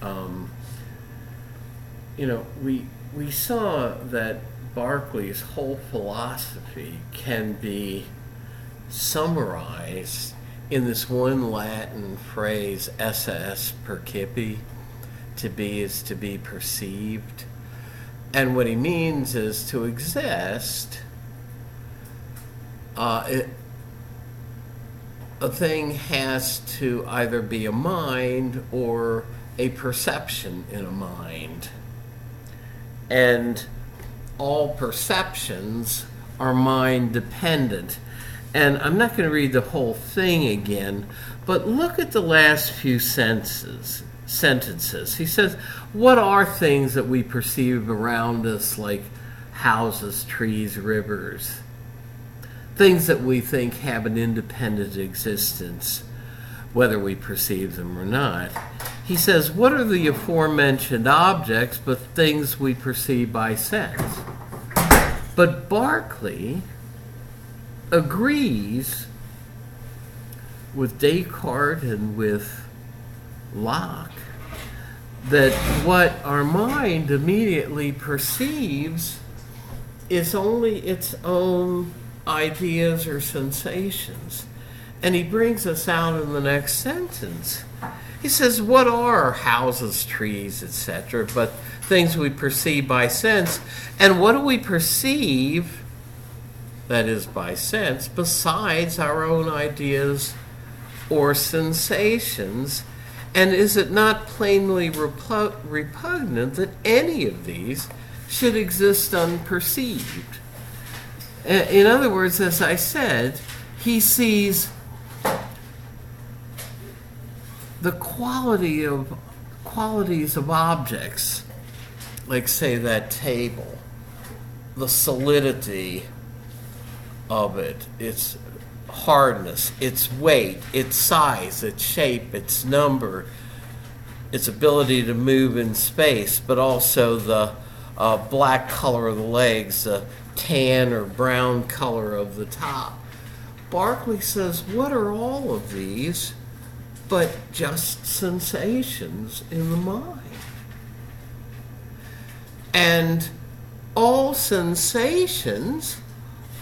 um, we saw that Berkeley's whole philosophy can be summarized in this one Latin phrase, esse est percipi, to be is to be perceived. And what he means is to exist, a thing has to either be a mind or a perception in a mind. And all perceptions are mind dependent. And I'm not going to read the whole thing again, but look at the last few sentences. He says, what are things that we perceive around us, like houses, trees, rivers? Things that we think have an independent existence, whether we perceive them or not. He says, what are the aforementioned objects but things we perceive by sense? But Berkeley agrees with Descartes and with Locke that what our mind immediately perceives is only its own ideas or sensations. And he brings us out in the next sentence. He says, what are houses, trees, etc., but things we perceive by sense? And what do we perceive, that is by sense, besides our own ideas or sensations? And is it not plainly repugnant that any of these should exist unperceived? In other words, as I said, he sees the qualities of objects, like, say, that table, the solidity of it, its hardness, its weight, its size, its shape, its number, its ability to move in space, but also the black color of the legs, the tan or brown color of the top. Berkeley says, what are all of these but just sensations in the mind? And all sensations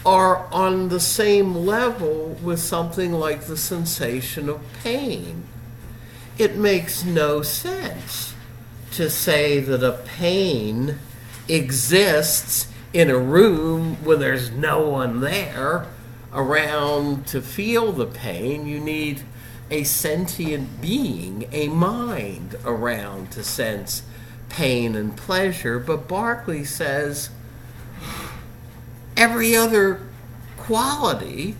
are on the same level with something like the sensation of pain. It makes no sense to say that a pain exists in a room when there's no one there around to feel the pain. You need a sentient being, a mind around to sense pain and pleasure. But Berkeley says every other quality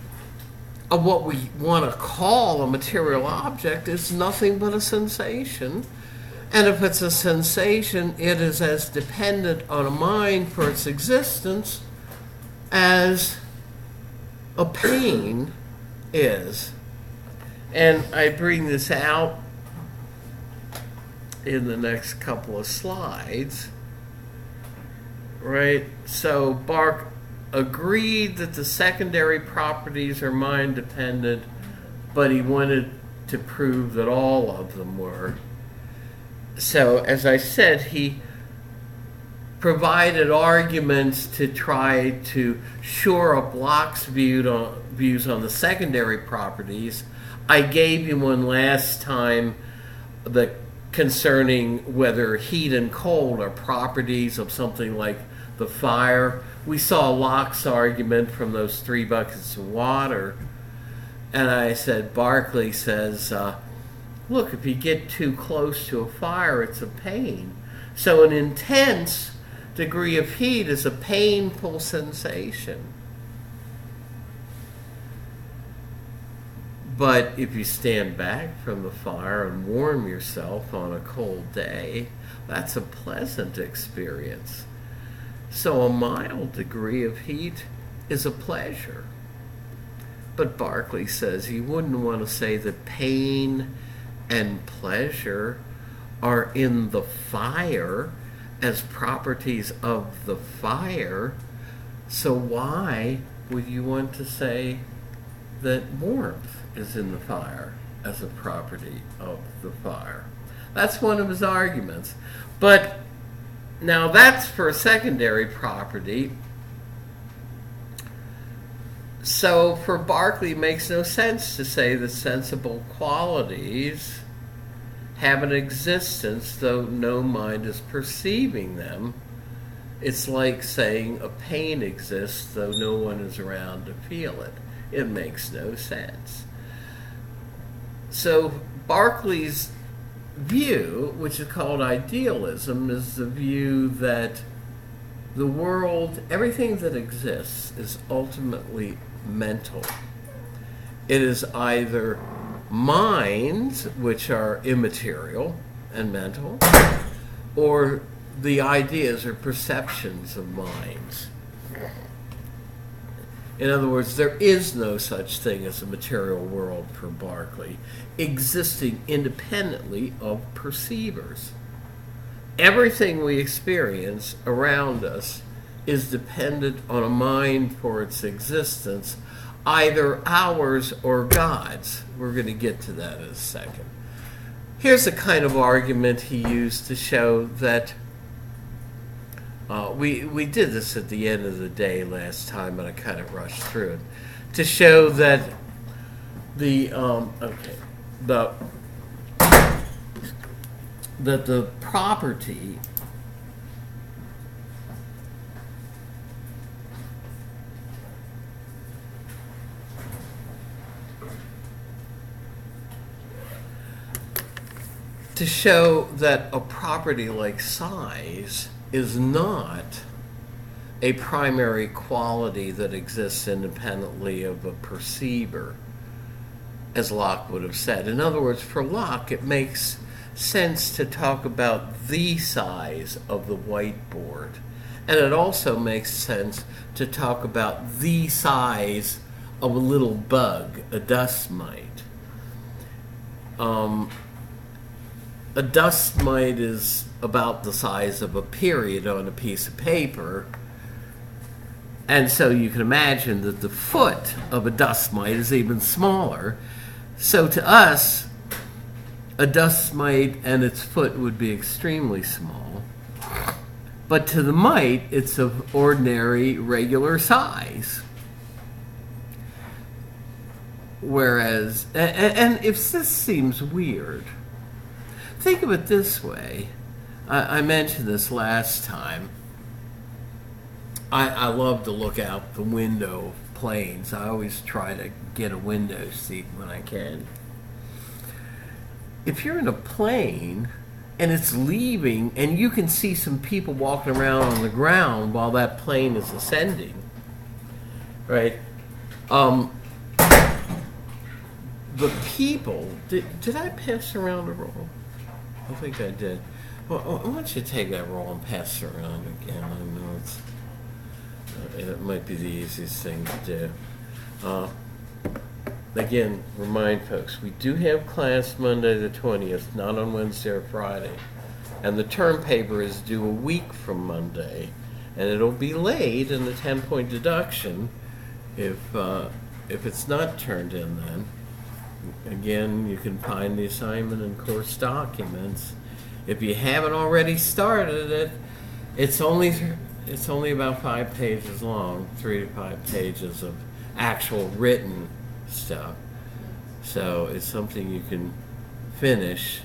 of what we want to call a material object is nothing but a sensation. And if it's a sensation, it is as dependent on a mind for its existence as a pain is. And I bring this out in the next couple of slides, right? So Berkeley agreed that the secondary properties are mind dependent, but he wanted to prove that all of them were. So, as I said, he provided arguments to try to shore up Locke's views on the secondary properties. I gave you one last time concerning whether heat and cold are properties of something like the fire. We saw Locke's argument from those 3 buckets of water. And I said, Berkeley says, look, if you get too close to a fire, it's a pain. So an intense degree of heat is a painful sensation. But if you stand back from the fire and warm yourself on a cold day, that's a pleasant experience. So a mild degree of heat is a pleasure. But Berkeley says he wouldn't want to say that pain and pleasure are in the fire as properties of the fire. So why would you want to say that warmth is in the fire as a property of the fire? That's one of his arguments. But now that's for a secondary property. So for Berkeley, it makes no sense to say that sensible qualities have an existence though no mind is perceiving them. It's like saying a pain exists though no one is around to feel it. It makes no sense. So Berkeley's view, which is called idealism, is the view that the world, everything that exists, is ultimately mental. It is either minds, which are immaterial and mental, or the ideas or perceptions of minds. In other words, there is no such thing as a material world for Berkeley, existing independently of perceivers. Everything we experience around us is dependent on a mind for its existence, either ours or God's. We're going to get to that in a second. Here's the kind of argument he used to show that we did this at the end of the day last time, but I kind of rushed through it, to show that the property to show that a property like size is not a primary quality that exists independently of a perceiver, as Locke would have said. In other words, for Locke, it makes sense to talk about the size of the whiteboard. And it also makes sense to talk about the size of a little bug, a dust mite. A dust mite is about the size of a period on a piece of paper. And so you can imagine that the foot of a dust mite is even smaller. So to us, a dust mite and its foot would be extremely small. But to the mite, it's of ordinary, regular size. Whereas, and if this seems weird, think of it this way. I mentioned this last time. I love to look out the window of planes. I always try to get a window seat when I can. If you're in a plane and it's leaving and you can see some people walking around on the ground while that plane is ascending, right? The people, did I pass around a roll? I think I did. Well, why don't you take that roll and pass it around again? I know it might be the easiest thing to do. Again, remind folks, we do have class Monday the 20th, not on Wednesday or Friday. And the term paper is due a week from Monday. And it'll be late in the 10-point deduction if it's not turned in then. Again, you can find the assignment in course documents. If you haven't already started it, it's only about 5 pages long, 3 to 5 pages of actual written stuff. So it's something you can finish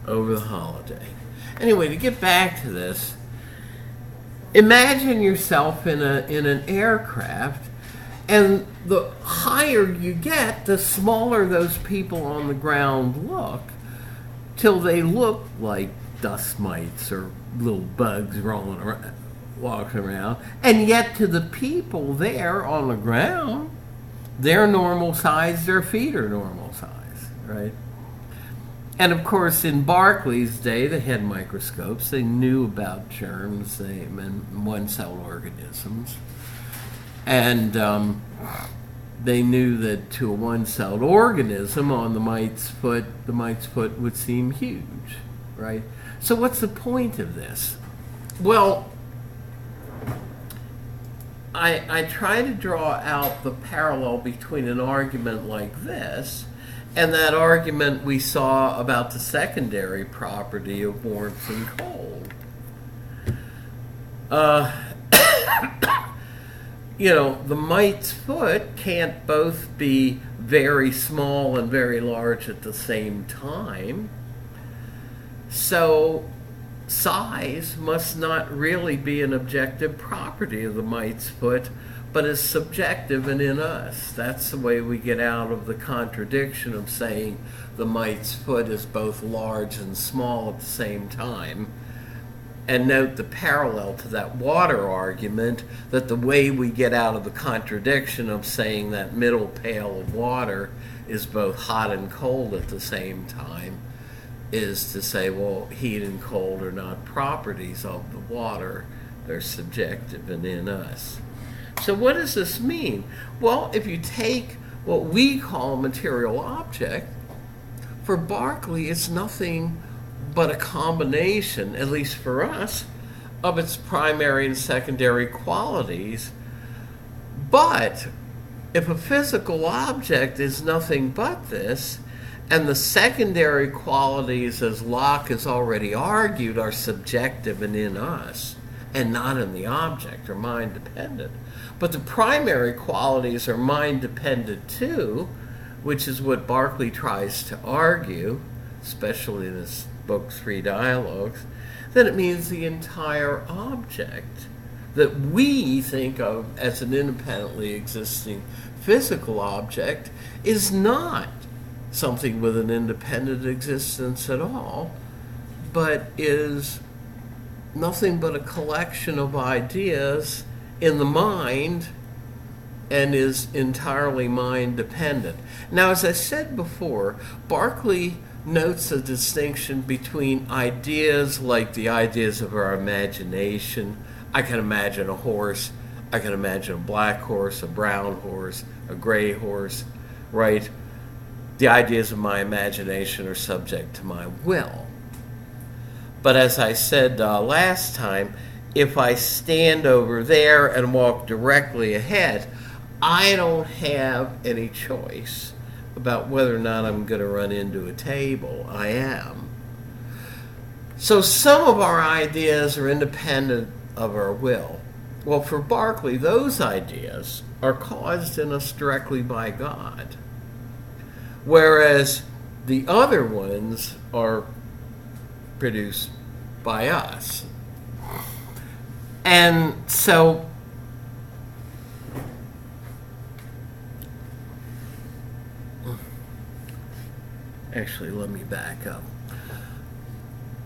over the holiday. Anyway, to get back to this, imagine yourself in an aircraft, and the higher you get, the smaller those people on the ground look, till they look like dust mites or little bugs rolling around, walking around. And yet to the people there on the ground, they're normal size, their feet are normal size, right? And of course, in Berkeley's day, they had microscopes. They knew about germs and one-celled organisms. And they knew that to a one-celled organism on the mite's foot would seem huge, right? So what's the point of this? Well, I try to draw out the parallel between an argument like this And that argument we saw about the secondary property of warmth and cold. The mite's foot can't both be very small and very large at the same time. So size must not really be an objective property of the mite's foot, but is subjective and in us. That's the way we get out of the contradiction of saying the mite's foot is both large and small at the same time. And note the parallel to that water argument, that the way we get out of the contradiction of saying that middle pail of water is both hot and cold at the same time is to say, well, heat and cold are not properties of the water. They're subjective and in us. So what does this mean? Well, if you take what we call a material object, for Berkeley, it's nothing but a combination, at least for us, of its primary and secondary qualities. But if a physical object is nothing but this, and the secondary qualities, as Locke has already argued, are subjective and in us, and not in the object, or mind-dependent. But the primary qualities are mind-dependent too, which is what Berkeley tries to argue, especially in his book, Three Dialogues, then it means the entire object that we think of as an independently existing physical object is not something with an independent existence at all, but is nothing but a collection of ideas in the mind and is entirely mind dependent. Now, as I said before, Berkeley notes a distinction between ideas like the ideas of our imagination. I can imagine a horse, I can imagine a black horse, a brown horse, a gray horse, right? The ideas of my imagination are subject to my will. But as I said last time, if I stand over there and walk directly ahead, I don't have any choice about whether or not I'm going to run into a table. I am. So some of our ideas are independent of our will. Well, for Berkeley, those ideas are caused in us directly by God, whereas the other ones are produced by us. And so actually, let me back up.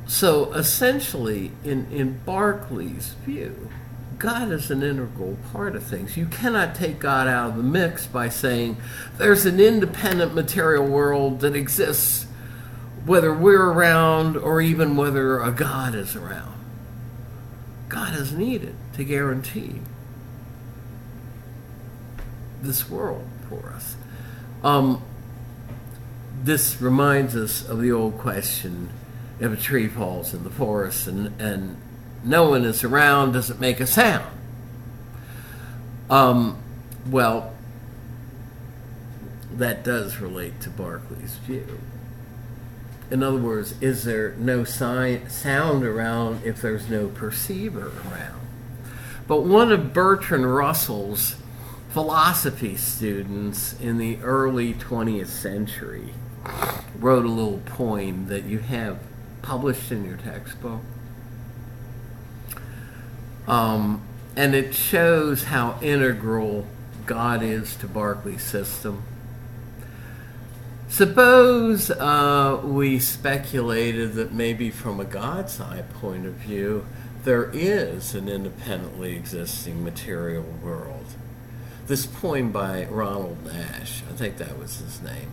So essentially, in Berkeley's view, God is an integral part of things. You cannot take God out of the mix by saying there's an independent material world that exists whether we're around or even whether a God is around. God is needed to guarantee this world for us. This reminds us of the old question, if a tree falls in the forest and no one is around, does it make a sound? Well, that does relate to Berkeley's view. In other words, is there no sound around if there's no perceiver around? But one of Bertrand Russell's philosophy students in the early 20th century wrote a little poem that you have published in your textbook. And it shows how integral God is to Berkeley's system. Suppose we speculated that maybe from a God's eye point of view, there is an independently existing material world. This poem by Ronald Nash, I think that was his name,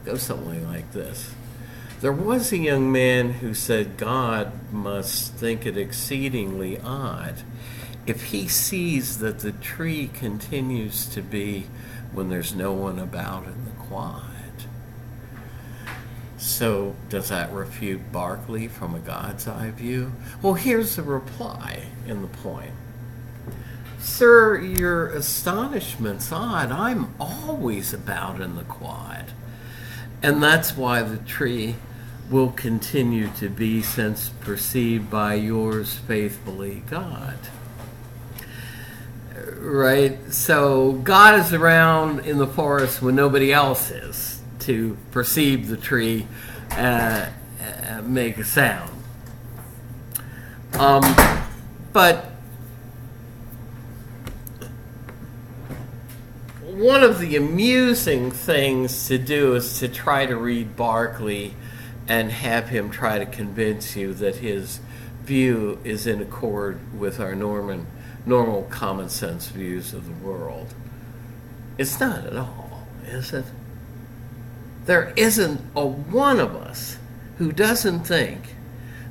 goes something like this. There was a young man who said God must think it exceedingly odd if he sees that the tree continues to be when there's no one about in the quad. So does that refute Berkeley from a God's eye view? Well, here's the reply in the poem. Sir, your astonishment's odd. I'm always about in the quad. And that's why the tree will continue to be since perceived by yours faithfully, God. Right? So God is around in the forest when nobody else is to perceive the tree make a sound. But one of the amusing things to do is to try to read Berkeley and have him try to convince you that his view is in accord with our normal common sense views of the world. It's not at all, is it? There isn't a one of us who doesn't think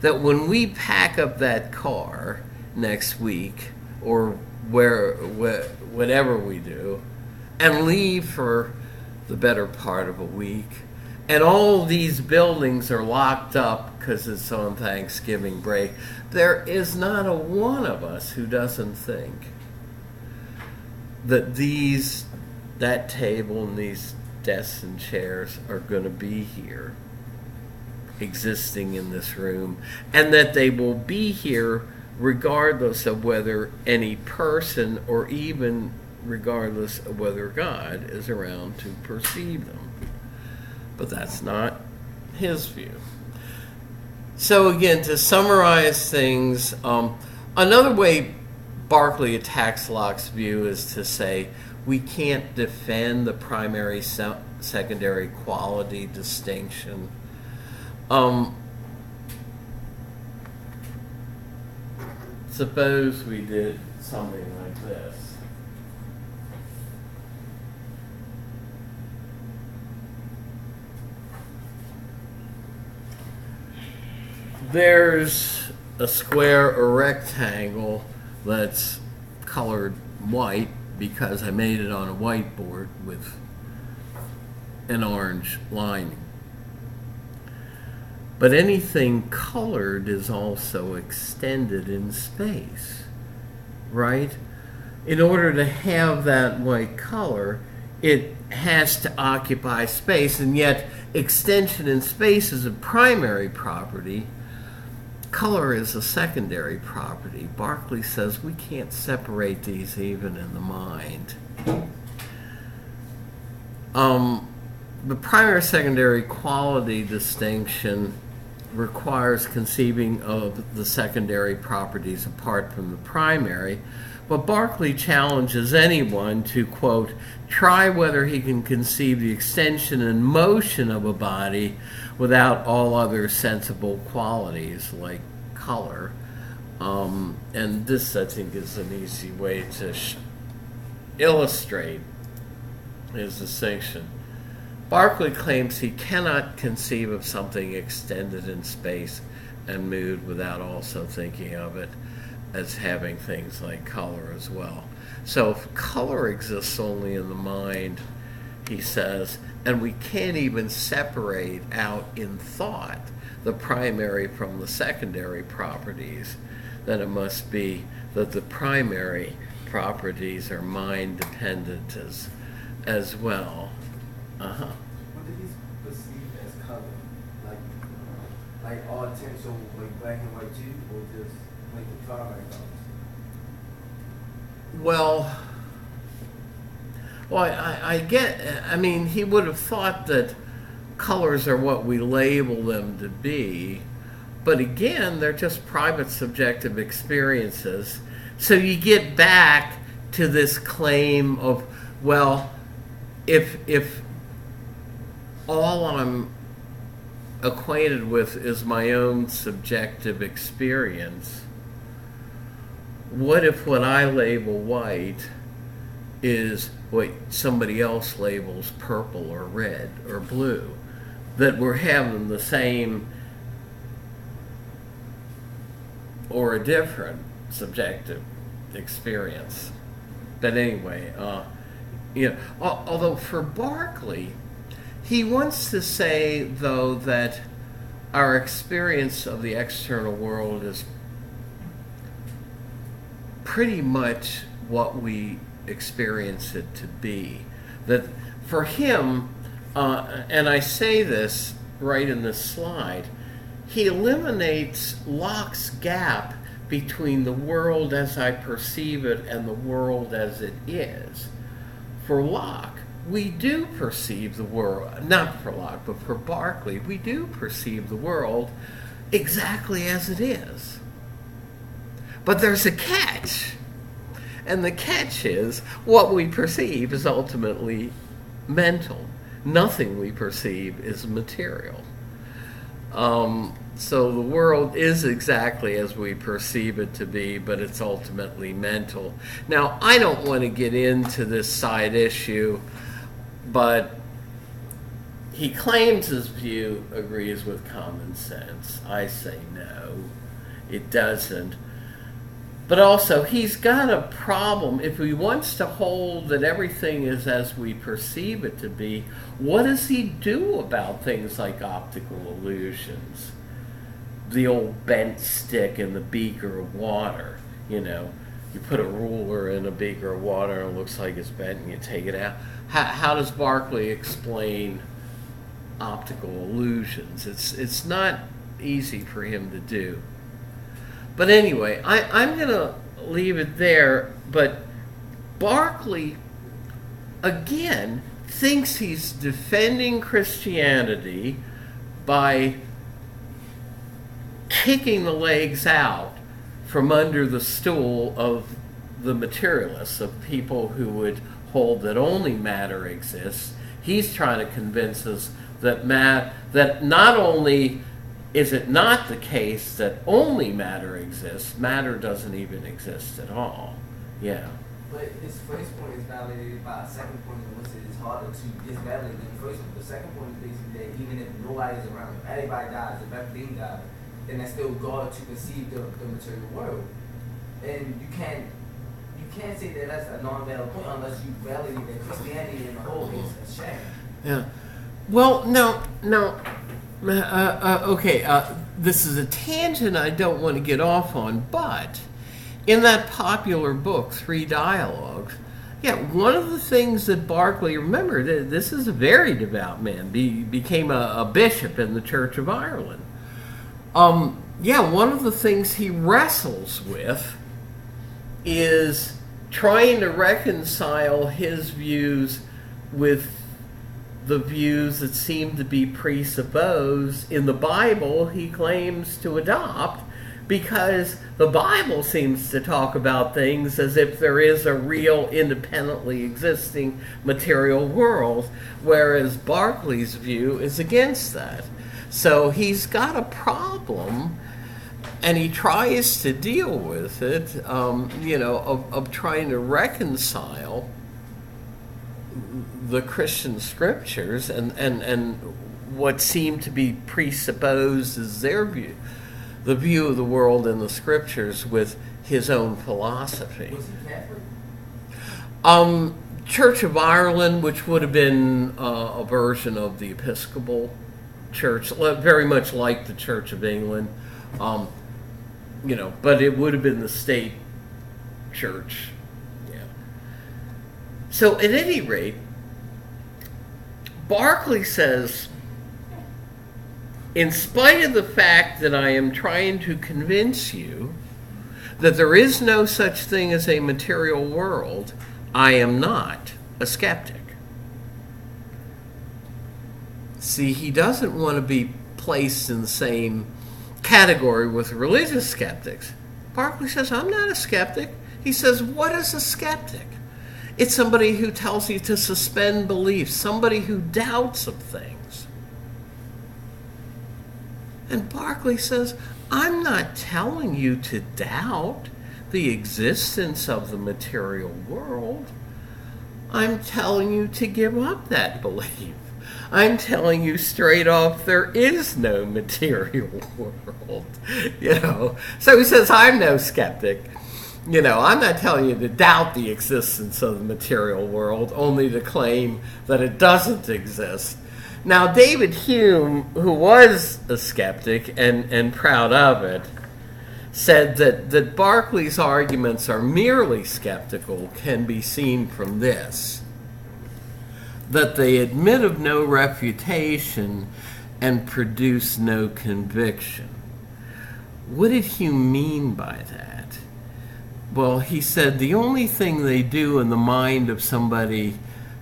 that when we pack up that car next week or whatever we do and leave for the better part of a week, and all these buildings are locked up because it's on Thanksgiving break, there is not a one of us who doesn't think that that table and these desks and chairs are going to be here, existing in this room, and that they will be here regardless of whether any person or even regardless of whether God is around to perceive them. But that's not his view. So again, to summarize things, another way Berkeley attacks Locke's view is to say we can't defend the primary-secondary quality distinction. Suppose we did something like this. There's a square or rectangle that's colored white because I made it on a whiteboard with an orange lining. But anything colored is also extended in space, right? In order to have that white color, it has to occupy space, and yet extension in space is a primary property. Color is a secondary property. Berkeley says we can't separate these even in the mind. The primary-secondary quality distinction requires conceiving of the secondary properties apart from the primary, but Berkeley challenges anyone to, quote, try whether he can conceive the extension and motion of a body without all other sensible qualities like color. And this, I think, is an easy way to illustrate his distinction. Berkeley claims he cannot conceive of something extended in space and moved without also thinking of it as having things like color as well. So if color exists only in the mind, he says, and we can't even separate out in thought the primary from the secondary properties, then it must be that the primary properties are mind dependent as well. What did he perceive as color? Like all potential, like black and white too, or just like the primary colors? Well, I get, I mean, he would have thought that colors are what we label them to be, but again, they're just private subjective experiences. So you get back to this claim of, well, if all I'm acquainted with is my own subjective experience, what if what I label white is what somebody else labels purple or red or blue? That we're having the same or a different subjective experience. But anyway, although for Berkeley, he wants to say, though, that our experience of the external world is pretty much what we experience it to be. That for him, and I say this right in this slide, he eliminates Locke's gap between the world as I perceive it and the world as it is. For Locke, we do perceive the world, not for Locke, but for Berkeley, we do perceive the world exactly as it is. But there's a catch. And the catch is what we perceive is ultimately mental. Nothing we perceive is material. So the world is exactly as we perceive it to be, but it's ultimately mental. Now, I don't want to get into this side issue, but he claims his view agrees with common sense. I say no, it doesn't. But also, he's got a problem. If he wants to hold that everything is as we perceive it to be, what does he do about things like optical illusions? The old bent stick in the beaker of water. You know, you put a ruler in a beaker of water and it looks like it's bent and you take it out. How does Berkeley explain optical illusions? It's not easy for him to do. But anyway, I'm going to leave it there. But Berkeley, again, thinks he's defending Christianity by kicking the legs out from under the stool of the materialists, of people who would hold that only matter exists. He's trying to convince us that that not only is it not the case that only matter exists, matter doesn't even exist at all. Yeah. But his first point is validated by a second point in which it is harder to disvalidate than the first one. The second point is basically that even if nobody's around, if everybody dies, if everything dies, then that's still God to conceive the material world. And you can't say that that's a non-valid point unless you validate that Christianity in the whole is a sham. Yeah. Well, no. Okay, this is a tangent I don't want to get off on, but in that popular book, Three Dialogues, one of the things that Berkeley, remember, this is a very devout man, became a bishop in the Church of Ireland. One of the things he wrestles with is trying to reconcile his views with the views that seem to be presupposed in the Bible he claims to adopt, because the Bible seems to talk about things as if there is a real independently existing material world, whereas Berkeley's view is against that. So he's got a problem, and he tries to deal with it, of trying to reconcile the Christian scriptures and what seem to be presupposed as their view, the view of the world in the scriptures, with his own philosophy. Was he Catholic? Church of Ireland, which would have been a version of the Episcopal Church, very much like the Church of England, but it would have been the state church. Yeah. So at any rate, Berkeley says, in spite of the fact that I am trying to convince you that there is no such thing as a material world, I am not a skeptic. See, he doesn't want to be placed in the same category with religious skeptics. Berkeley says, I'm not a skeptic. He says, what is a skeptic? It's somebody who tells you to suspend belief, somebody who doubts of things. And Berkeley says, I'm not telling you to doubt the existence of the material world. I'm telling you to give up that belief. I'm telling you straight off, there is no material world. So he says, I'm no skeptic. I'm not telling you to doubt the existence of the material world, only to claim that it doesn't exist. Now, David Hume, who was a skeptic and proud of it, said that Berkeley's arguments are merely skeptical can be seen from this. that they admit of no refutation and produce no conviction. What did Hume mean by that? Well, he said the only thing they do in the mind of somebody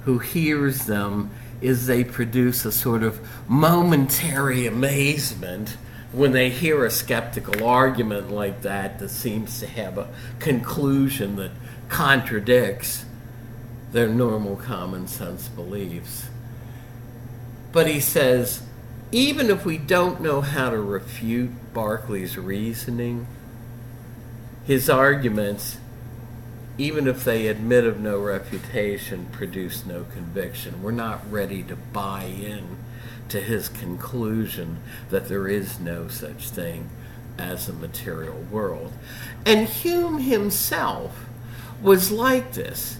who hears them is they produce a sort of momentary amazement when they hear a skeptical argument like that that seems to have a conclusion that contradicts their normal common sense beliefs. But he says, even if we don't know how to refute Berkeley's reasoning, his arguments, even if they admit of no refutation, produce no conviction. We're not ready to buy in to his conclusion that there is no such thing as a material world. And Hume himself was like this.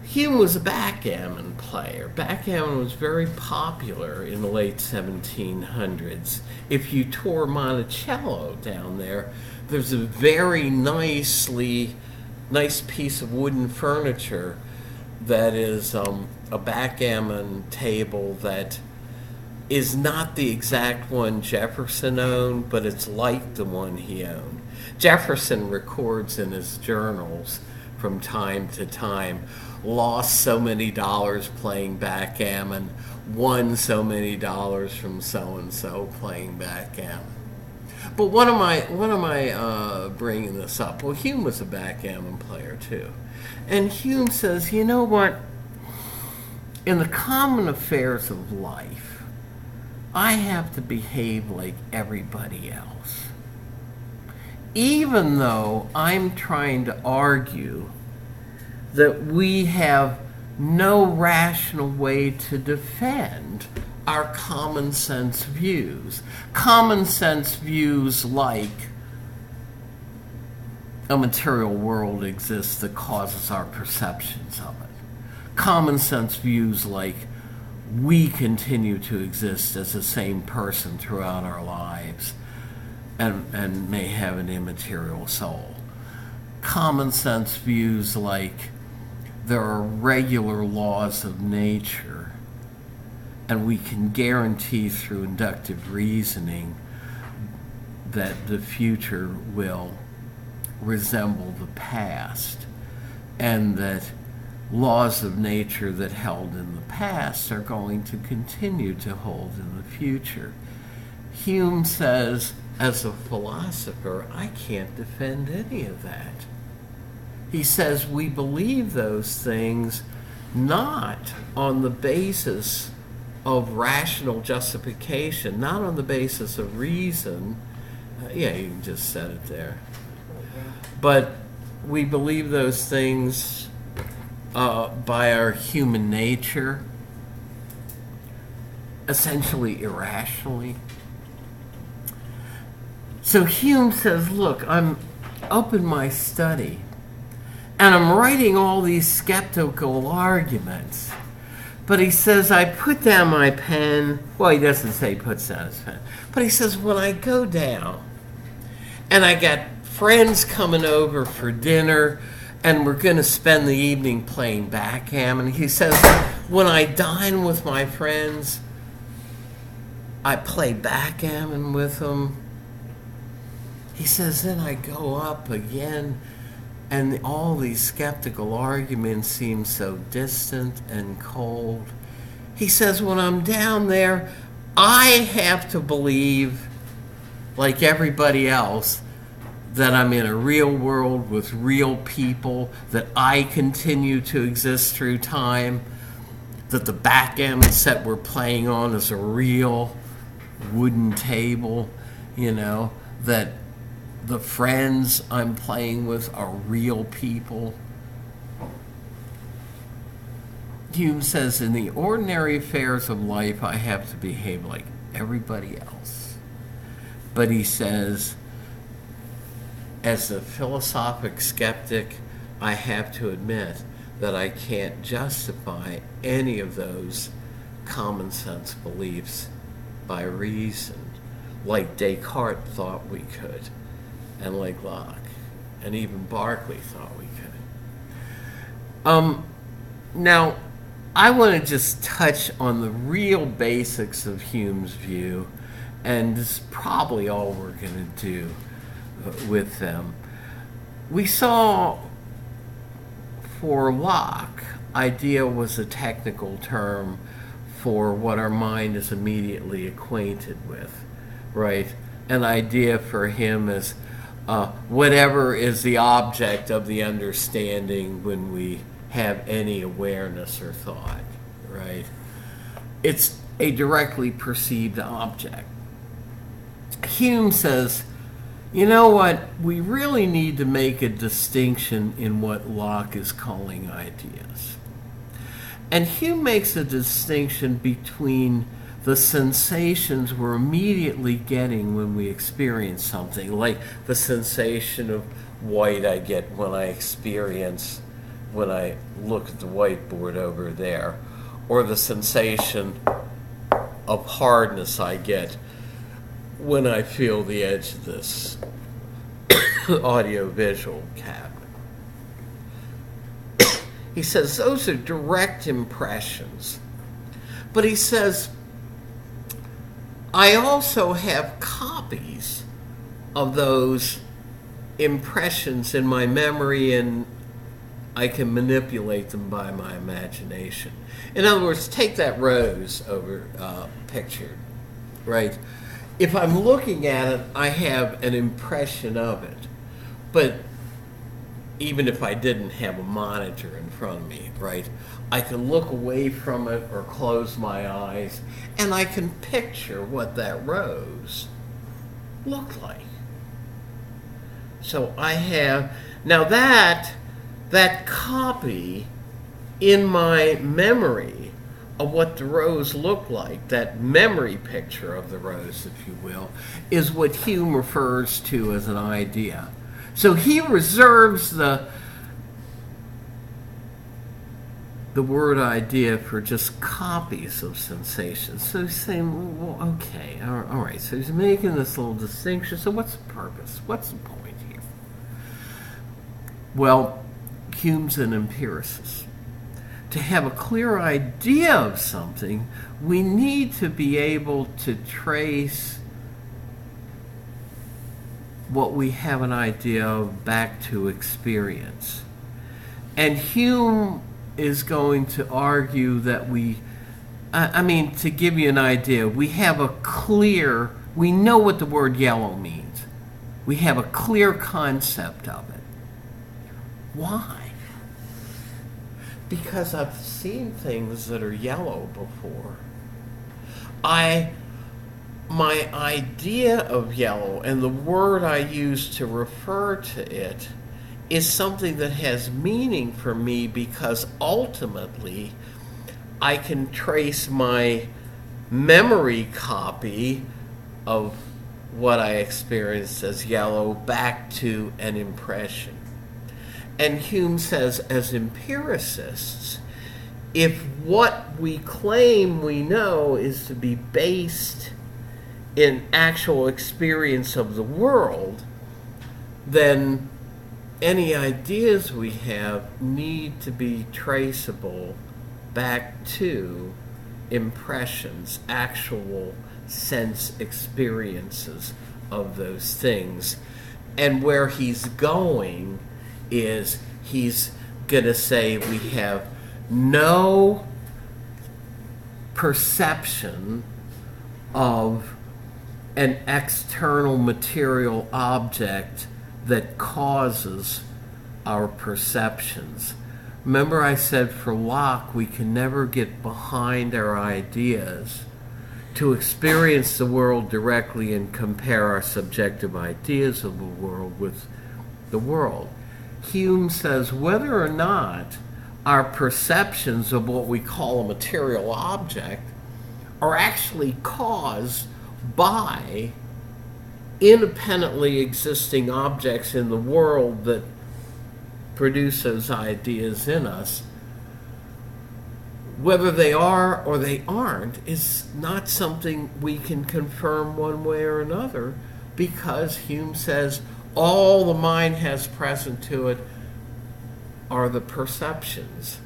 Hume was a backgammon player. Backgammon was very popular in the late 1700s. If you tour Monticello down there, there's a very nice piece of wooden furniture that is a backgammon table that is not the exact one Jefferson owned, but it's like the one he owned. Jefferson records in his journals from time to time, lost so many dollars playing backgammon, won so many dollars from so-and-so playing backgammon. But what am I bringing this up? Well, Hume was a backgammon player too. And Hume says, you know what? In the common affairs of life, I have to behave like everybody else. Even though I'm trying to argue that we have no rational way to defend our common sense views. Common sense views like a material world exists that causes our perceptions of it. Common sense views like we continue to exist as the same person throughout our lives and may have an immaterial soul. Common sense views like there are regular laws of nature and we can guarantee through inductive reasoning that the future will resemble the past, and that laws of nature that held in the past are going to continue to hold in the future. Hume says, as a philosopher, I can't defend any of that. He says we believe those things not on the basis of rational justification, not on the basis of reason. Yeah, you just said it there. But we believe those things by our human nature, essentially irrationally. So Hume says, look, I'm up in my study, and I'm writing all these skeptical arguments. But he says, I put down my pen. Well, he doesn't say he puts down his pen. But he says, when I go down, and I got friends coming over for dinner, and we're going to spend the evening playing backgammon. He says, when I dine with my friends, I play backgammon with them. He says, then I go up again, and all these skeptical arguments seem so distant and cold. He says, when I'm down there, I have to believe, like everybody else, that I'm in a real world with real people, that I continue to exist through time, that the backgammon set we're playing on is a real wooden table, that the friends I'm playing with are real people. Hume says, in the ordinary affairs of life, I have to behave like everybody else. But he says, as a philosophic skeptic, I have to admit that I can't justify any of those common sense beliefs by reason, like Descartes thought we could, and like Locke, and even Berkeley thought we could. Now, I want to just touch on the real basics of Hume's view, and this is probably all we're going to do with them. We saw for Locke, idea was a technical term for what our mind is immediately acquainted with, right? An idea for him is whatever is the object of the understanding when we have any awareness or thought, right? It's a directly perceived object. Hume says, you know what? We really need to make a distinction in what Locke is calling ideas. And Hume makes a distinction between the sensations we're immediately getting when we experience something, like the sensation of white I get when I look at the whiteboard over there, or the sensation of hardness I get when I feel the edge of this audio-visual cabinet. He says those are direct impressions. But he says, I also have copies of those impressions in my memory, and I can manipulate them by my imagination. In other words, take that rose over pictured, right? If I'm looking at it, I have an impression of it. But even if I didn't have a monitor in front of me, right, I can look away from it or close my eyes, and I can picture what that rose looked like. So I have, now that copy in my memory of what the rose looked like, that memory picture of the rose, if you will, is what Hume refers to as an idea. So he reserves the word idea for just copies of sensations. So he's saying, well, okay, all right. So he's making this little distinction. So what's the purpose? What's the point here? Well, Hume's an empiricist. To have a clear idea of something, we need to be able to trace what we have an idea of back to experience. And Hume is going to argue that to give you an idea, we know what the word yellow means. We have a clear concept of it. Why? Because I've seen things that are yellow before. My idea of yellow and the word I use to refer to it is something that has meaning for me, because ultimately I can trace my memory copy of what I experienced as yellow back to an impression. And Hume says, as empiricists, if what we claim we know is to be based in actual experience of the world, then any ideas we have need to be traceable back to impressions, actual sense experiences of those things. And where he's going is he's going to say we have no perception of an external material object that causes our perceptions. Remember I said for Locke, we can never get behind our ideas to experience the world directly and compare our subjective ideas of the world with the world. Hume says whether or not our perceptions of what we call a material object are actually caused by independently existing objects in the world that produce those ideas in us, whether they are or they aren't is not something we can confirm one way or another, because Hume says all the mind has present to it are the perceptions.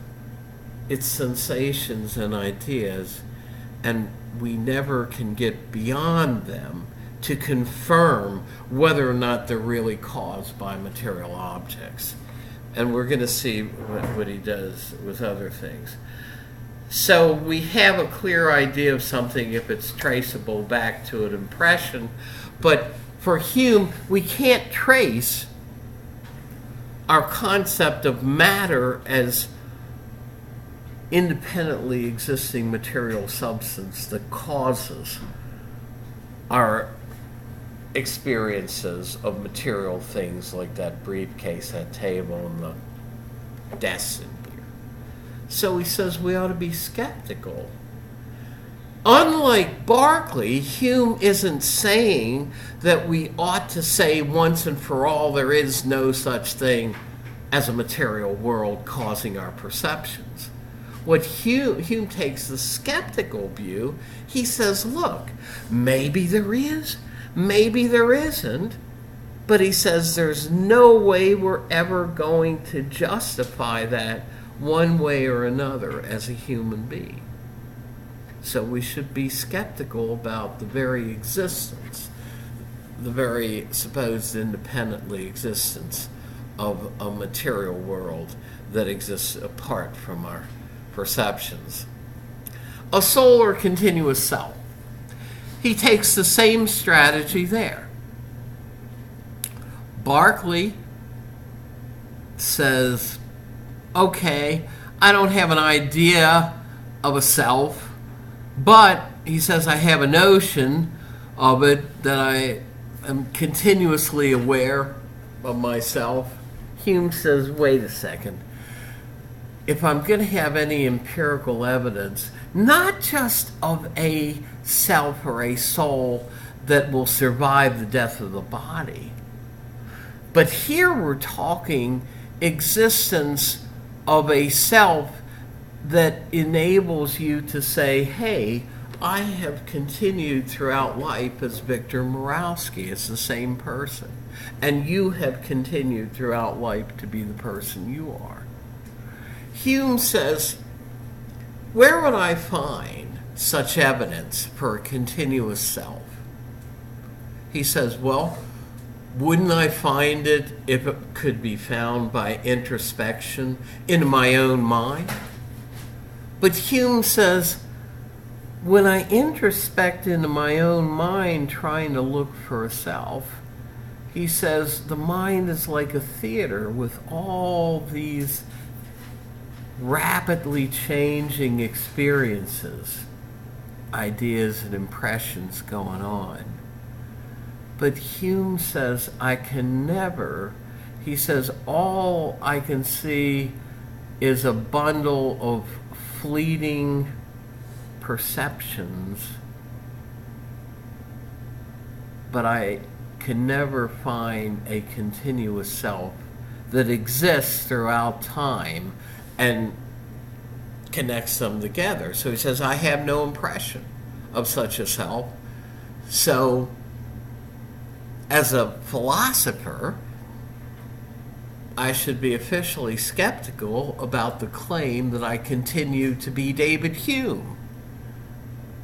It's sensations and ideas, and we never can get beyond them to confirm whether or not they're really caused by material objects. And we're going to see what he does with other things. So we have a clear idea of something if it's traceable back to an impression, but for Hume, we can't trace our concept of matter as independently existing material substance that causes our experiences of material things like that briefcase, that table, and the desk in here. So he says we ought to be skeptical. Unlike Berkeley, Hume isn't saying that we ought to say once and for all there is no such thing as a material world causing our perceptions. What Hume takes the skeptical view, he says, look, maybe there is, maybe there isn't, but he says there's no way we're ever going to justify that one way or another as a human being. So we should be skeptical about the very existence, the very supposed independently existence of a material world that exists apart from our perceptions. A soul or continuous self. He takes the same strategy there. Berkeley says, okay, I don't have an idea of a self, but he says I have a notion of it, that I am continuously aware of myself. Hume says, wait a second. If I'm going to have any empirical evidence, not just of a self or a soul that will survive the death of the body, but here we're talking existence of a self that enables you to say, hey, I have continued throughout life as Victor Morawski. It's the same person. And you have continued throughout life to be the person you are. Hume says, where would I find such evidence for a continuous self? He says, well, wouldn't I find it if it could be found by introspection in my own mind? But Hume says, when I introspect into my own mind trying to look for a self, he says the mind is like a theater with all these rapidly changing experiences, ideas and impressions going on. But Hume says I can never, he says all I can see is a bundle of fleeting perceptions, but I can never find a continuous self that exists throughout time and connects them together. So he says, I have no impression of such a self. So as a philosopher, I should be officially skeptical about the claim that I continue to be David Hume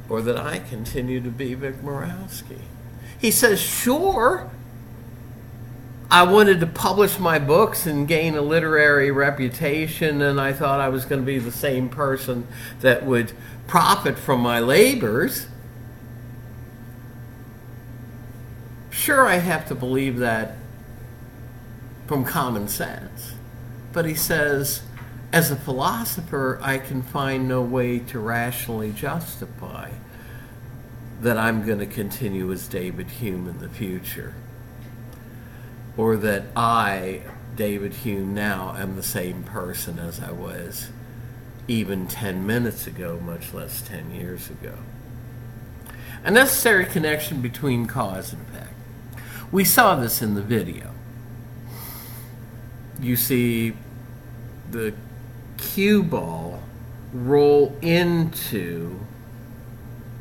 or that I continue to be Vic Morawski. He says, sure, I wanted to publish my books and gain a literary reputation, and I thought I was going to be the same person that would profit from my labors. Sure, I have to believe that from common sense. But he says, as a philosopher, I can find no way to rationally justify that I'm going to continue as David Hume in the future, or that I, David Hume, now am the same person as I was even 10 minutes ago, much less 10 years ago. A necessary connection between cause and effect. We saw this in the video. You see the cue ball roll into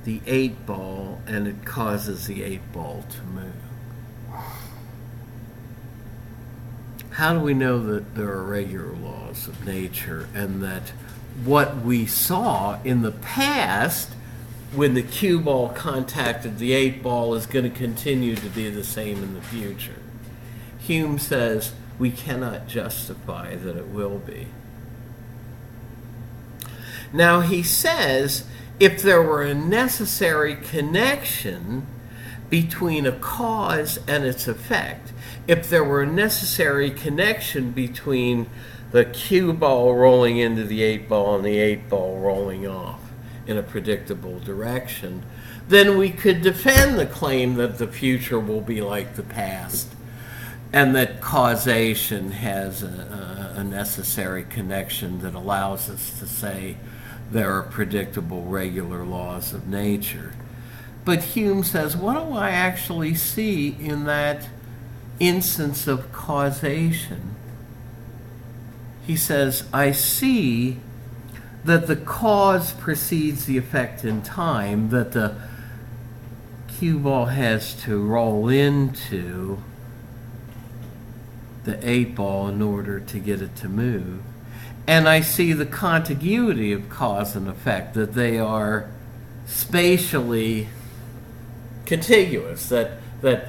the 8 ball, and it causes the 8 ball to move. How do we know that there are regular laws of nature and that what we saw in the past when the cue ball contacted the 8-ball is going to continue to be the same in the future. Hume says we cannot justify that it will be. Now he says if there were a necessary connection between a cause and its effect, if there were a necessary connection between the cue ball rolling into the 8-ball and the 8-ball rolling off in a predictable direction, then we could defend the claim that the future will be like the past and that causation has a necessary connection that allows us to say there are predictable, regular laws of nature. But Hume says, what do I actually see in that instance of causation? He says, I see that the cause precedes the effect in time, that the cue ball has to roll into the 8-ball in order to get it to move. And I see the contiguity of cause and effect, that they are spatially contiguous, that the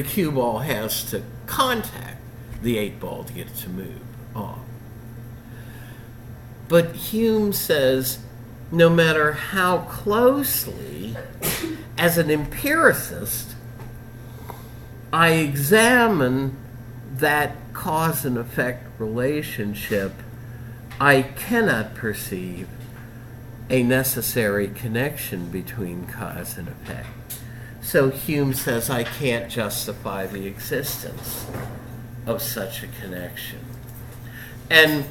cue ball has to contact the 8-ball to get it to move off. But Hume says no matter how closely, as an empiricist, I examine that cause and effect relationship, I cannot perceive a necessary connection between cause and effect. So Hume says I can't justify the existence of such a connection. And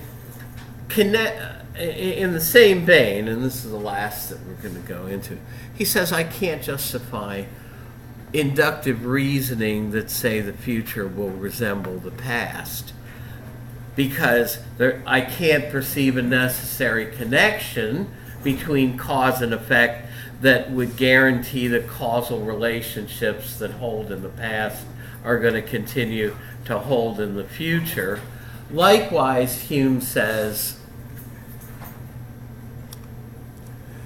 in the same vein, and this is the last that we're going to go into, he says I can't justify inductive reasoning that say the future will resemble the past because I can't perceive a necessary connection between cause and effect that would guarantee that causal relationships that hold in the past are going to continue to hold in the future. Likewise, Hume says,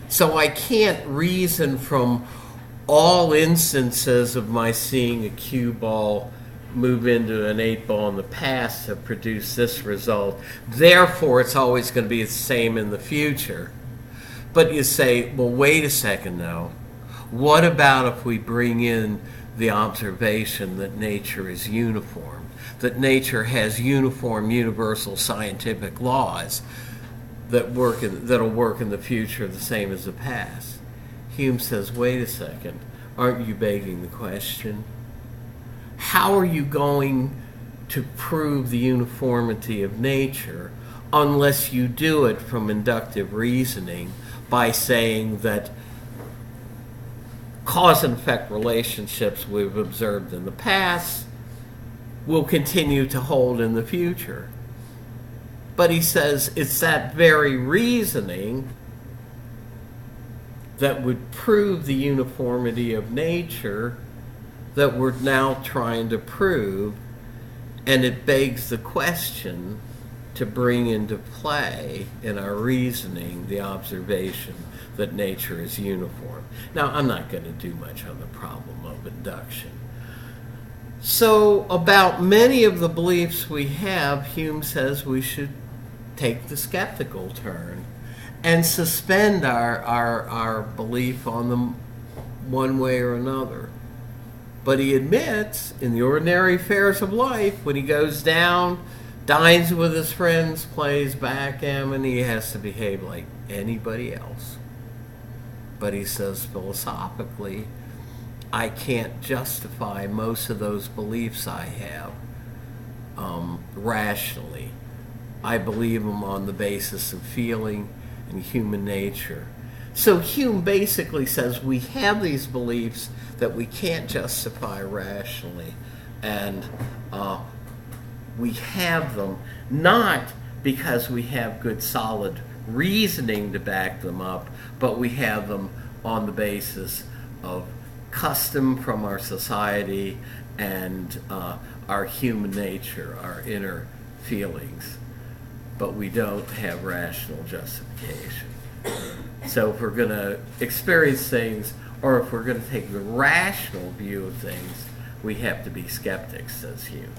so I can't reason from all instances of my seeing a cue ball move into an 8-ball in the past to produce this result. Therefore, it's always going to be the same in the future. But you say, well, wait a second now. What about if we bring in the observation that nature is uniform, that nature has uniform, universal scientific laws that'll work in the future the same as the past? Hume says, wait a second, aren't you begging the question? How are you going to prove the uniformity of nature unless you do it from inductive reasoning by saying that cause and effect relationships we've observed in the past will continue to hold in the future? But he says it's that very reasoning that would prove the uniformity of nature that we're now trying to prove, and it begs the question to bring into play in our reasoning the observation that nature is uniform. Now, I'm not going to do much on the problem of induction. So, about many of the beliefs we have, Hume says we should take the skeptical turn and suspend our belief on them one way or another. But he admits, in the ordinary affairs of life, when he goes down, dines with his friends, plays backgammon, he has to behave like anybody else. But he says, philosophically, I can't justify most of those beliefs I have rationally. I believe them on the basis of feeling and human nature. So Hume basically says we have these beliefs that we can't justify rationally, and we have them not because we have good solid reasoning to back them up, but we have them on the basis of custom from our society and our human nature, our inner feelings. but we don't have rational justification. So if we're going to experience things, or if we're going to take the rational view of things, we have to be skeptics, says Hume.